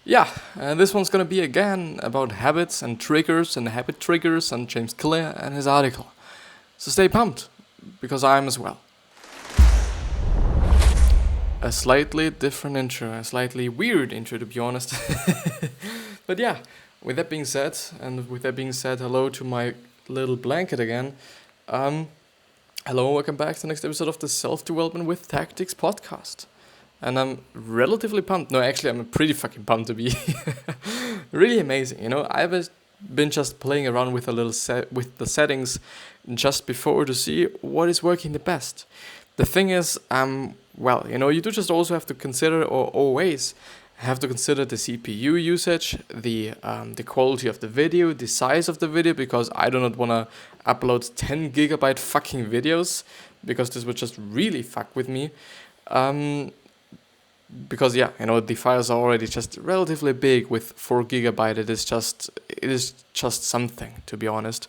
Yeah, this one's gonna be again about habits and triggers and habit triggers and James Clear and his article. So stay pumped, because I'm as well. A slightly different intro, a slightly weird intro to be honest. But yeah, with that being said, hello to my little blanket again. Hello, welcome back to the next episode of the Self Development with Tactics podcast. And I'm relatively pumped. No, actually, I'm pretty fucking pumped to be really amazing. I've been just playing around with with the settings just before to see what is working the best. The thing is, you do just also have to consider, or always have to consider the CPU usage, the quality of the video, the size of the video, because I do not want to upload 10 gigabyte fucking videos, because this would just really fuck with me. Because the files are already just relatively big with 4 gigabyte. It is just something, to be honest.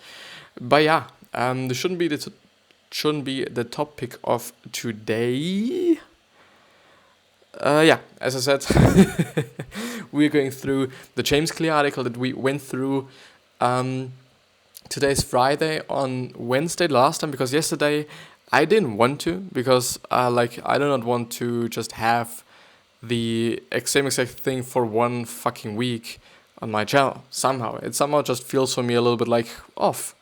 But yeah, this shouldn't be the topic of today. As I said, we're going through the James Clear article that we went through. Today's Friday, on Wednesday last time, because yesterday I didn't want to, because I do not want to just have the same exact thing for one fucking week on my channel. It somehow just feels for me a little bit like off.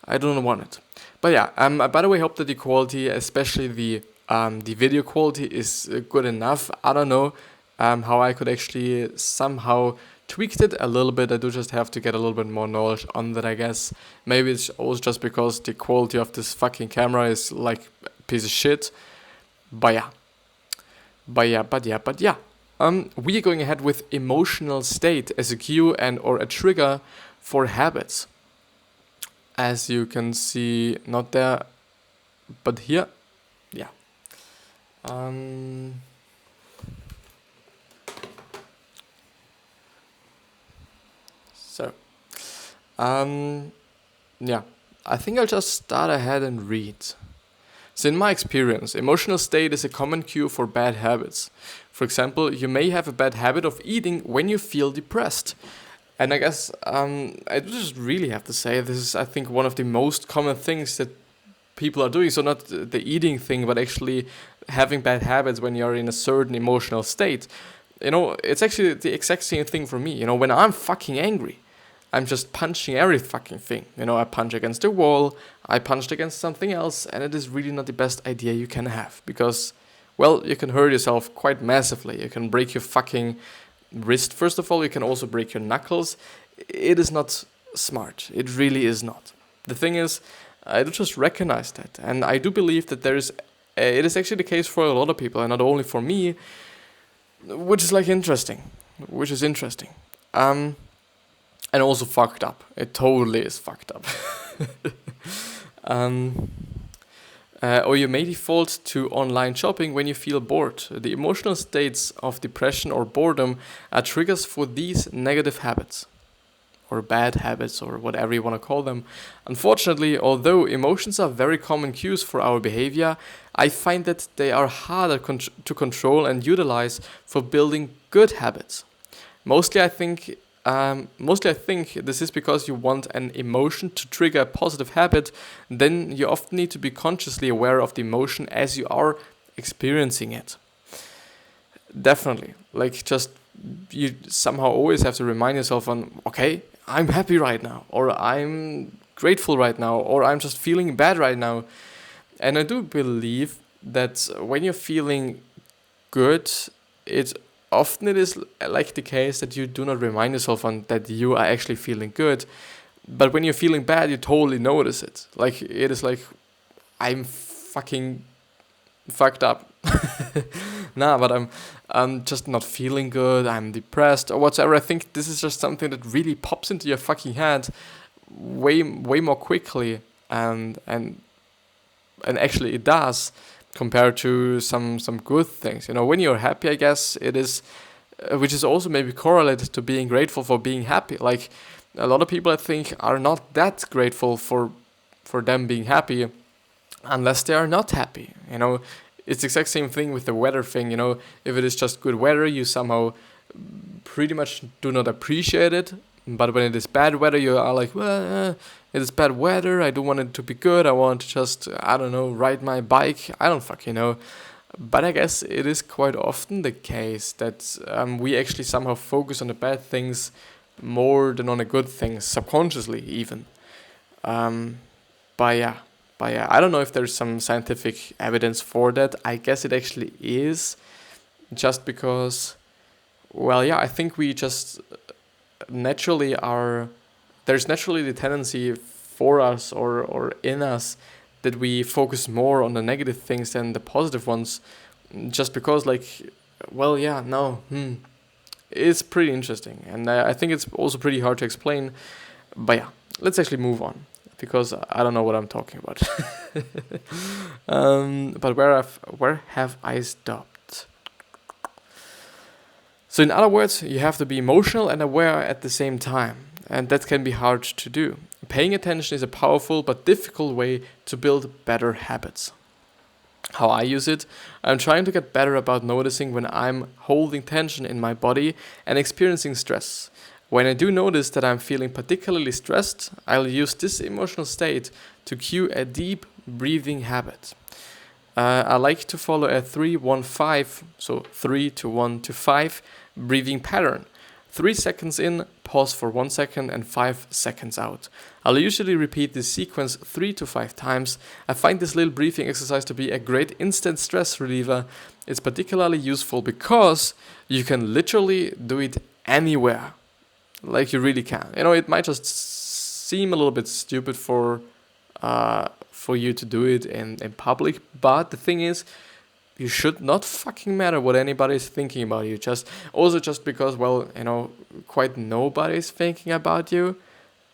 I don't want it. But yeah, by the way, I hope that the quality, especially the video quality, is good enough. I don't know how I could actually somehow tweak it a little bit. I do just have to get a little bit more knowledge on that, I guess. Maybe it's also just because the quality of this fucking camera is like a piece of shit. But yeah. We are going ahead with emotional state as a cue and or a trigger for habits. As you can see, not there, but here, yeah. I think I'll just start ahead and read. So in my experience, emotional state is a common cue for bad habits. For example, you may have a bad habit of eating when you feel depressed. And I guess I just really have to say this is, I think, one of the most common things that people are doing. So not the eating thing, but actually having bad habits when you're in a certain emotional state. It's actually the exact same thing for me. When I'm fucking angry, I'm just punching every fucking thing. I punch against the wall, I punched against something else, and it is really not the best idea you can have. Because, well, you can hurt yourself quite massively. You can break your fucking wrist, first of all. You can also break your knuckles. It is not smart. It really is not. The thing is, I do just recognize that. And I do believe that it is actually the case for a lot of people, and not only for me, which is interesting. And also fucked up. It totally is fucked up. Or you may default to online shopping when you feel bored. The emotional states of depression or boredom are triggers for these negative habits, or bad habits, or whatever you want to call them. Unfortunately, although emotions are very common cues for our behavior, I find that they are harder to control and utilize for building good habits. Mostly I think this is because you want an emotion to trigger a positive habit. Then you often need to be consciously aware of the emotion as you are experiencing it. Definitely. You somehow always have to remind yourself okay, I'm happy right now, or I'm grateful right now, or I'm just feeling bad right now. And I do believe that when you're feeling good, it is like the case that you do not remind yourself that you are actually feeling good. But when you're feeling bad, you totally notice it. It is like, I'm fucking fucked up. But I'm just not feeling good. I'm depressed or whatever. I think this is just something that really pops into your fucking head way more quickly, and actually it does, compared to some good things. When you're happy, I guess it is, which is also maybe correlated to being grateful for being happy. A lot of people, I think, are not that grateful for them being happy unless they are not happy. It's the exact same thing with the weather thing. If it is just good weather, you somehow pretty much do not appreciate it. But when it is bad weather, you are like, well, it is bad weather. I don't want it to be good. I want to just, I don't know, ride my bike. I don't fucking know. But I guess it is quite often the case that we actually somehow focus on the bad things more than on the good things, subconsciously even. But yeah, I don't know if there's some scientific evidence for that. I guess it actually is, just because, well, yeah, I think we just naturally are, there's naturally the tendency for us or in us that we focus more on the negative things than the positive ones, just because, like, well, yeah, no, it's pretty interesting, and I think it's also pretty hard to explain. But yeah, let's actually move on, because I don't know what I'm talking about. But where have I stopped? So in other words, you have to be emotional and aware at the same time, and that can be hard to do. Paying attention is a powerful but difficult way to build better habits. How I use it, I'm trying to get better about noticing when I'm holding tension in my body and experiencing stress. When I do notice that I'm feeling particularly stressed, I'll use this emotional state to cue a deep breathing habit. I like to follow a 3-1-5, so 3 to 1 to 5 breathing pattern. 3 seconds in, pause for 1 second, and 5 seconds out. I'll usually repeat this sequence 3 to 5 times. I find this little breathing exercise to be a great instant stress reliever. It's particularly useful because you can literally do it anywhere. Like, you really can. You know, it might just seem a little bit stupid for you to do it in public, but the thing is, you should not fucking matter what anybody is thinking about you. Just because, well, you know, quite nobody's thinking about you.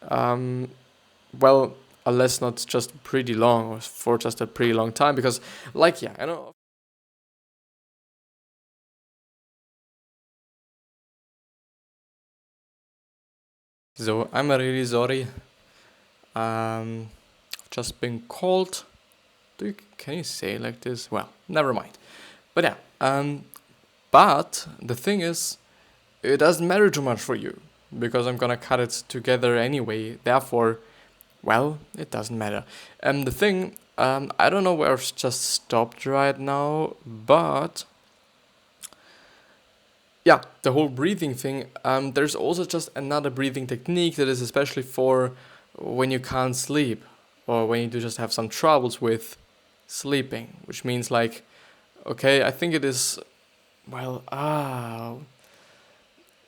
Well, unless not just pretty long, or for just a pretty long time, because, like, yeah, I know. So I'm really sorry. Just been called. Can you say it like this? Well, never mind. But yeah, but the thing is, it doesn't matter too much for you, because I'm gonna cut it together anyway. Therefore, well, it doesn't matter. The thing, I don't know where I've just stopped right now, but yeah, the whole breathing thing. There's also just another breathing technique that is especially for when you can't sleep, or when you do just have some troubles with sleeping, which means, like, okay, I think it is, well,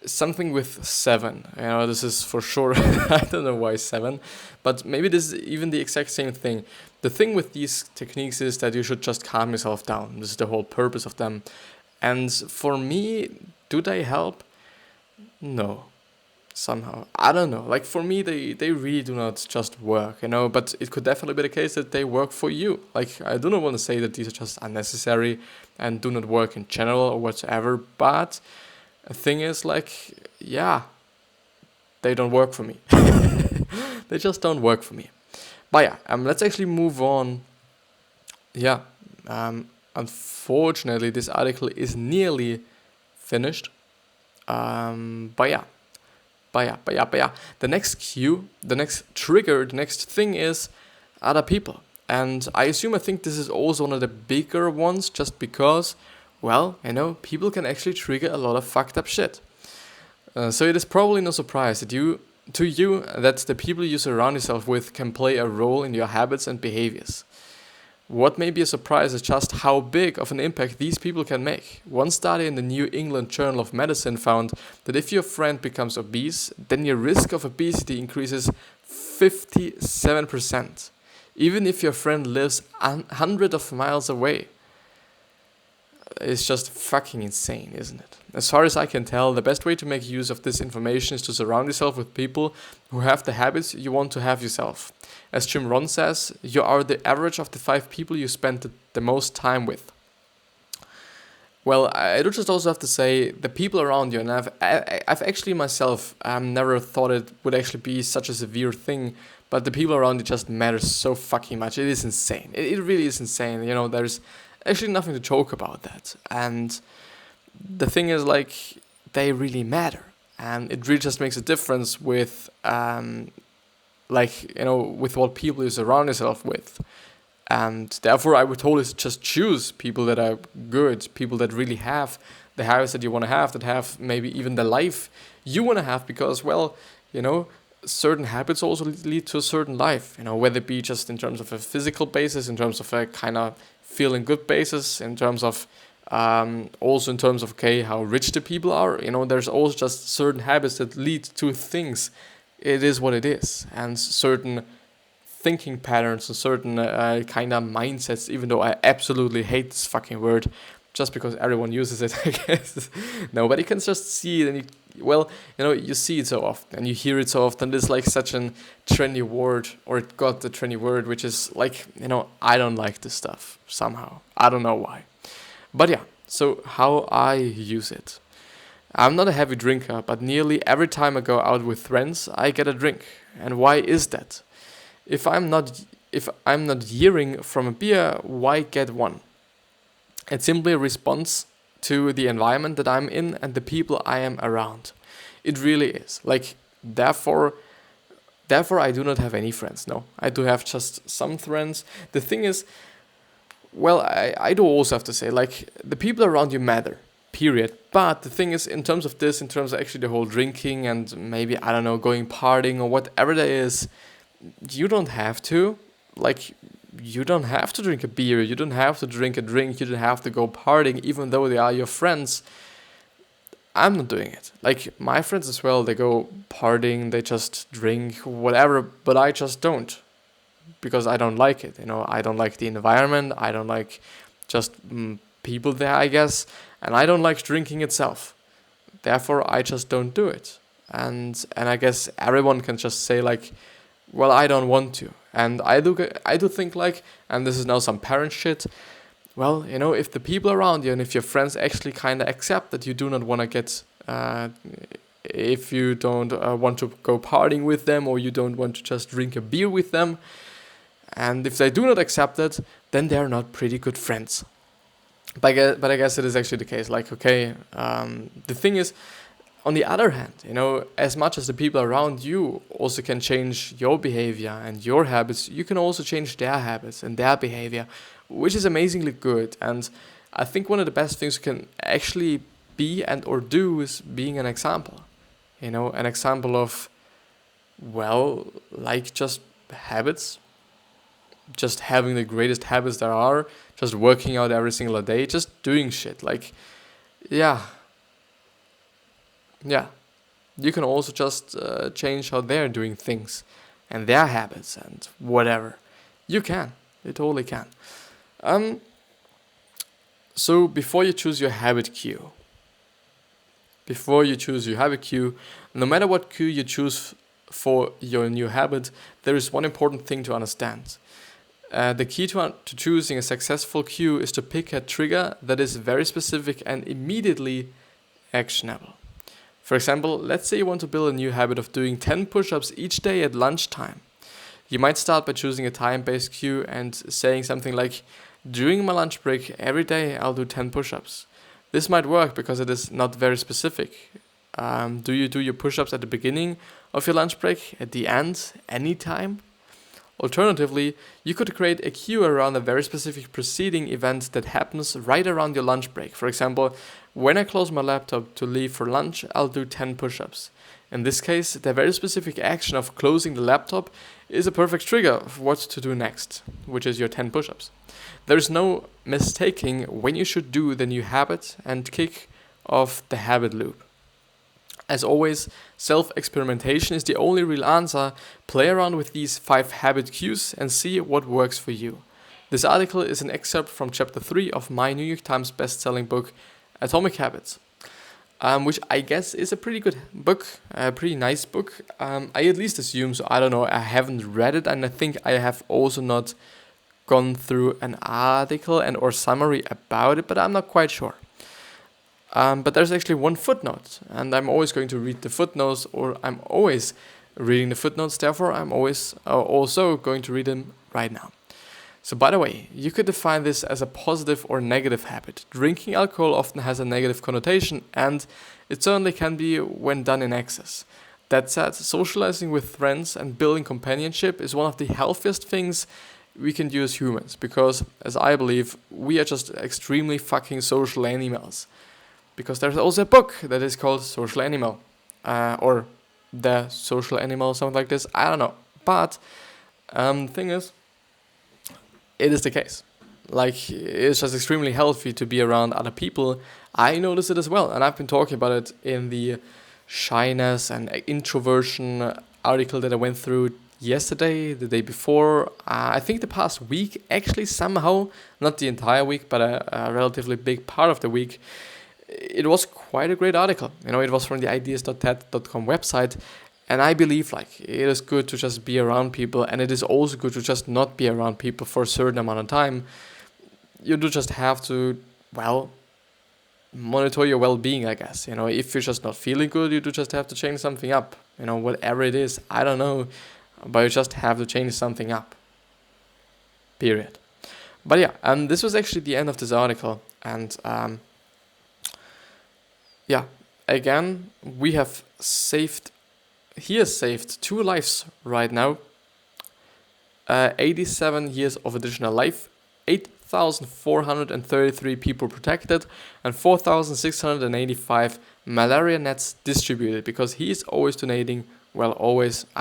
something with 7. You know, this is for sure. I don't know why 7, but maybe this is even the exact same thing. The thing with these techniques is that you should just calm yourself down. This is the whole purpose of them. And for me, do they help? No. Somehow, I don't know, like, for me, they really do not just work, you know, but it could definitely be the case that they work for you. Like, I do not want to say that these are just unnecessary and do not work in general or whatever, but the thing is, like, yeah, they don't work for me. They just don't work for me. But yeah, let's actually move on. Yeah, unfortunately, this article is nearly finished. But yeah. The next cue, the next trigger, the next thing is other people. And I think this is also one of the bigger ones, just because, well, you know, people can actually trigger a lot of fucked up shit. So it is probably no surprise that that the people you surround yourself with can play a role in your habits and behaviors. What may be a surprise is just how big of an impact these people can make. One study in the New England Journal of Medicine found that if your friend becomes obese, then your risk of obesity increases 57%, even if your friend lives hundreds of miles away. It's just fucking insane, isn't it? As far as I can tell, the best way to make use of this information is to surround yourself with people who have the habits you want to have yourself. As Jim Rohn says, you are the average of the 5 people you spend the most time with. Well, I do just also have to say, the people around you, and I've actually myself never thought it would actually be such a severe thing, but the people around you just matter so fucking much. It is insane. It really is insane. You know, there's actually nothing to joke about that. And the thing is, like, they really matter. And it really just makes a difference with, with what people you surround yourself with. And therefore, I would always just choose people that are good, people that really have the habits that you want to have, that have maybe even the life you want to have, because, well, certain habits also lead to a certain life, whether it be just in terms of a physical basis, in terms of a kind of feeling good basis, in terms of also in terms of, okay, how rich the people are. There's also just certain habits that lead to things. It is what it is. And certain thinking patterns and certain kind of mindsets, even though I absolutely hate this fucking word, just because everyone uses it, I guess. No, but you can just see it, and you see it so often, and you hear it so often. It's like such a trendy word, or it got the trendy word, which is like, I don't like this stuff somehow. I don't know why. But yeah, so how I use it. I'm not a heavy drinker, but nearly every time I go out with friends, I get a drink. And why is that? If I'm not yearing from a beer, why get one? It's simply a response to the environment that I'm in and the people I am around. It really is. Therefore I do not have any friends. No, I do have just some friends. The thing is, I do also have to say, the people around you matter, period. But the thing is, in terms of actually the whole drinking and maybe, I don't know, going partying or whatever that is, you don't have to. You don't have to drink a beer, you don't have to drink a drink, you don't have to go partying, even though they are your friends. I'm not doing it. My friends as well, they go partying, they just drink, whatever, but I just don't. Because I don't like it, I don't like the environment, I don't like just people there, I guess, and I don't like drinking itself. Therefore, I just don't do it. And I guess everyone can just say I don't want to. And I do think and this is now some parent shit, if the people around you and if your friends actually kind of accept that you do not want to get, if you don't want to go partying with them, or you don't want to just drink a beer with them, and if they do not accept it, then they're not pretty good friends. But I guess it is actually the case. The thing is, on the other hand, as much as the people around you also can change your behavior and your habits, you can also change their habits and their behavior, which is amazingly good. And I think one of the best things you can actually be and or do is being an example. An example of, just habits, just having the greatest habits there are, just working out every single day, just doing shit. Yeah, you can also just change how they're doing things and their habits and whatever. You totally can. So before you choose your habit cue, no matter what cue you choose for your new habit, there is one important thing to understand. The key to choosing a successful cue is to pick a trigger that is very specific and immediately actionable. For example, let's say you want to build a new habit of doing 10 push-ups each day at lunchtime. You might start by choosing a time-based cue and saying something like, during my lunch break every day I'll do 10 push-ups. This might work because it is not very specific. Do you do your push-ups at the beginning of your lunch break, at the end, anytime? Alternatively, you could create a cue around a very specific preceding event that happens right around your lunch break. For example, when I close my laptop to leave for lunch, I'll do 10 push-ups. In this case, the very specific action of closing the laptop is a perfect trigger of what to do next, which is your 10 push-ups. There is no mistaking when you should do the new habit and kick off the habit loop. As always, self-experimentation is the only real answer. Play around with these 5 habit cues and see what works for you. This article is an excerpt from chapter 3 of my New York Times best-selling book, Atomic Habits, which I guess is a pretty good book, a pretty nice book. I at least assume, so I don't know, I haven't read it, and I think I have also not gone through an article and or summary about it, but I'm not quite sure. But there's actually one footnote, and I'm always going to read the footnotes, or I'm always reading the footnotes, therefore I'm always also going to read them right now. So by the way, you could define this as a positive or negative habit. Drinking alcohol often has a negative connotation, and it certainly can be when done in excess. That said, socializing with friends and building companionship is one of the healthiest things we can do as humans, because, as I believe, we are just extremely fucking social animals. Because there's also a book that is called Social Animal, or The Social Animal, something like this, I don't know. But, thing is, it is the case. Like, it's just extremely healthy to be around other people. I notice it as well, and I've been talking about it in the shyness and introversion article that I went through yesterday, the day before. I think the past week, actually, somehow, not the entire week, but a relatively big part of the week, it was quite a great article. It was from the ideas.ted.com website. And I believe it is good to just be around people, and it is also good to just not be around people for a certain amount of time. You do just have to, monitor your well-being, I guess. If you're just not feeling good, you do just have to change something up. Whatever it is, I don't know, but you just have to change something up. Period. But yeah, this was actually the end of this article, and again, he has saved 2 lives right now. 87 years of additional life, 8,433 people protected, and 4,685 malaria nets distributed, because he's always donating, I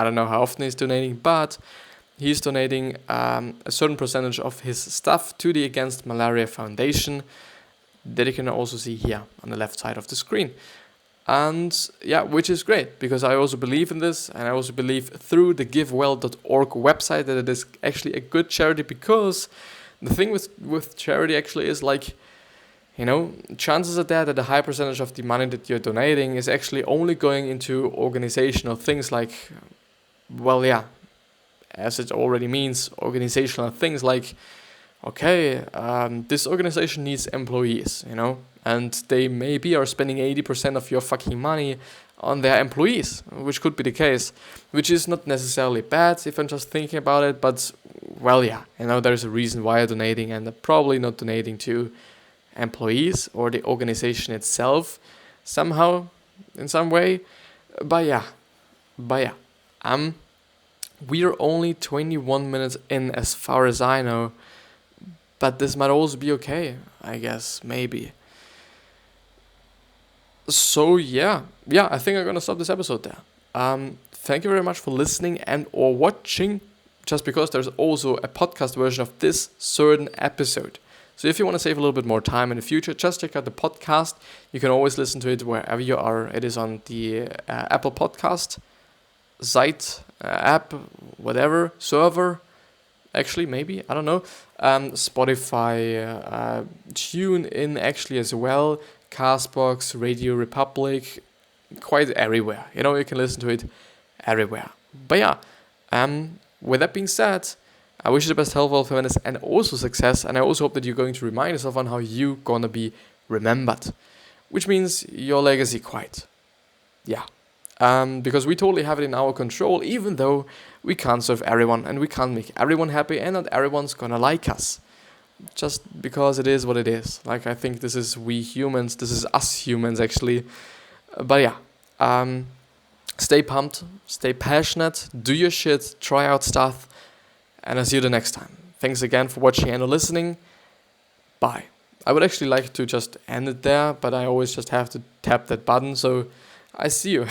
don't know how often he's donating, but he's donating a certain percentage of his stuff to the Against Malaria Foundation that you can also see here on the left side of the screen. And which is great, because I also believe in this, and I also believe through the givewell.org website that it is actually a good charity, because the thing with charity actually is chances are there that a high percentage of the money that you're donating is actually only going into organizational things as it already means, organizational things like, this organization needs employees, and they maybe are spending 80% of your fucking money on their employees, which could be the case, which is not necessarily bad if I'm just thinking about it, but there's a reason why I'm donating, and I'm probably not donating to employees or the organization itself somehow, in some way, but we are only 21 minutes in as far as I know, but this might also be okay, I guess, maybe. So I think I'm gonna stop this episode there. Thank you very much for listening and or watching, just because there's also a podcast version of this certain episode. So if you want to save a little bit more time in the future, just check out the podcast. You can always listen to it wherever you are. It is on the Apple Podcast site, app, whatever, server, actually, maybe, I don't know. Spotify, tune in actually as well. Castbox, Radio Republic, quite everywhere. You can listen to it everywhere. But with that being said, I wish you the best health, wealth, happiness, and also success. And I also hope that you're going to remind yourself on how you're gonna be remembered, which means your legacy quite. Because we totally have it in our control, even though we can't serve everyone and we can't make everyone happy, and not everyone's gonna like us. Just because it is what it is. I think this is we humans, this is us humans actually. But stay pumped, stay passionate, do your shit, try out stuff, and I'll see you the next time. Thanks again for watching and listening. Bye. I would actually like to just end it there, but I always just have to tap that button, so I see you.